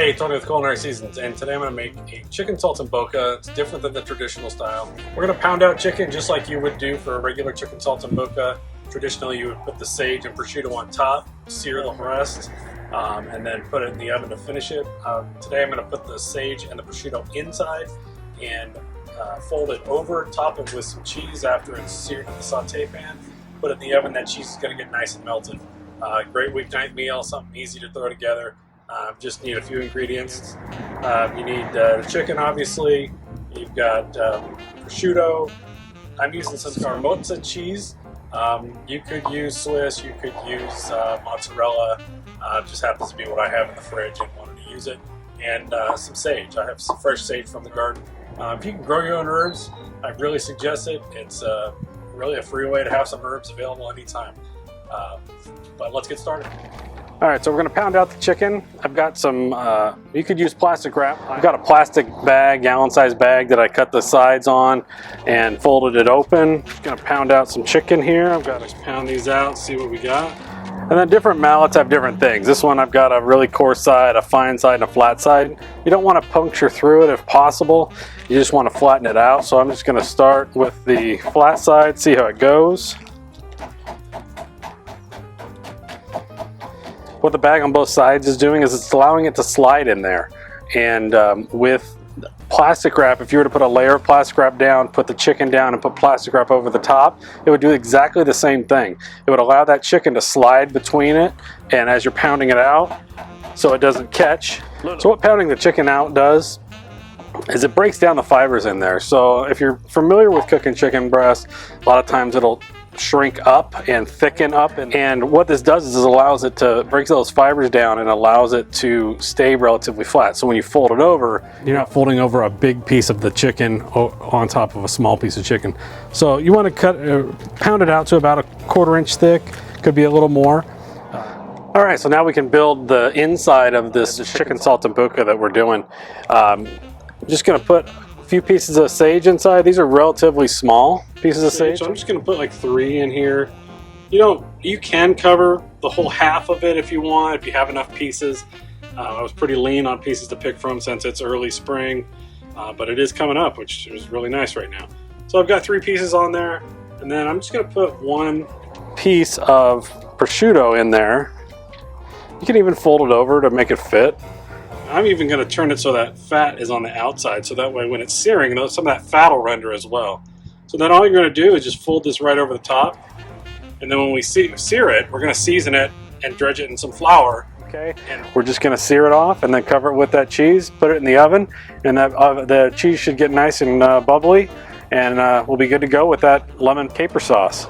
Hey, Tony with Culinary Seasons, and today I'm going to make a chicken saltimbocca. It's different than the traditional style. We're going to pound out chicken just like you would do for a regular chicken saltimbocca. Traditionally, you would put the sage and prosciutto on top, sear the rest, and then put it in the oven to finish it. Today I'm going to put the sage and the prosciutto inside and fold it over, top it with some cheese after it's seared in the saute pan. Put it in the oven. That cheese is going to get nice and melted. Great weeknight meal, something easy to throw together. Just need a few ingredients. You need chicken, obviously. You've got prosciutto. I'm using some Scamorza cheese. You could use Swiss, you could use mozzarella. Just happens to be what I have in the fridge and wanted to use it. And some sage. I have some fresh sage from the garden. If you can grow your own herbs, I really suggest it. It's really a free way to have some herbs available anytime. But let's get started. All right, so we're gonna pound out the chicken. I've got some, you could use plastic wrap. I've got a plastic bag, gallon-sized bag that I cut the sides on and folded it open. Just gonna pound out some chicken here. I've got to pound these out, see what we got. And then different mallets have different things. This one I've got a really coarse side, a fine side, and a flat side. You don't want to puncture through it if possible. You just want to flatten it out. So I'm just gonna start with the flat side, see how it goes. What the bag on both sides is doing is it's allowing it to slide in there. And with plastic wrap, if you were to put a layer of plastic wrap down, put the chicken down, and put plastic wrap over the top, it would do exactly the same thing. It would allow that chicken to slide between it, and as you're pounding it out, so it doesn't catch. So what pounding the chicken out does is it breaks down the fibers in there. So if you're familiar with cooking chicken breast, a lot of times it'll shrink up and thicken up, and what this does is it allows it to break those fibers down and allows it to stay relatively flat. So when you fold it over, you're not folding over a big piece of the chicken on top of a small piece of chicken. So you want to pound it out to about a 1/4 inch thick, could be a little more. All right, so now we can build the inside of this chicken saltimbocca that we're doing. I'm just going to put a few pieces of sage inside. These are relatively small pieces of sage. So I'm just going to put like 3 in here. You can cover the whole half of it if you want, if you have enough pieces. I was pretty lean on pieces to pick from since it's early spring, but it is coming up, which is really nice right now. So I've got 3 pieces on there, and then I'm just going to put 1 piece of prosciutto in there. You can even fold it over to make it fit. I'm even going to turn it so that fat is on the outside, so that way when it's searing, some of that fat will render as well. So then all you're going to do is just fold this right over the top, and then when we sear it, we're going to season it and dredge it in some flour. Okay, and we're just going to sear it off and then cover it with that cheese, put it in the oven, and the cheese should get nice and bubbly, and we'll be good to go with that lemon caper sauce.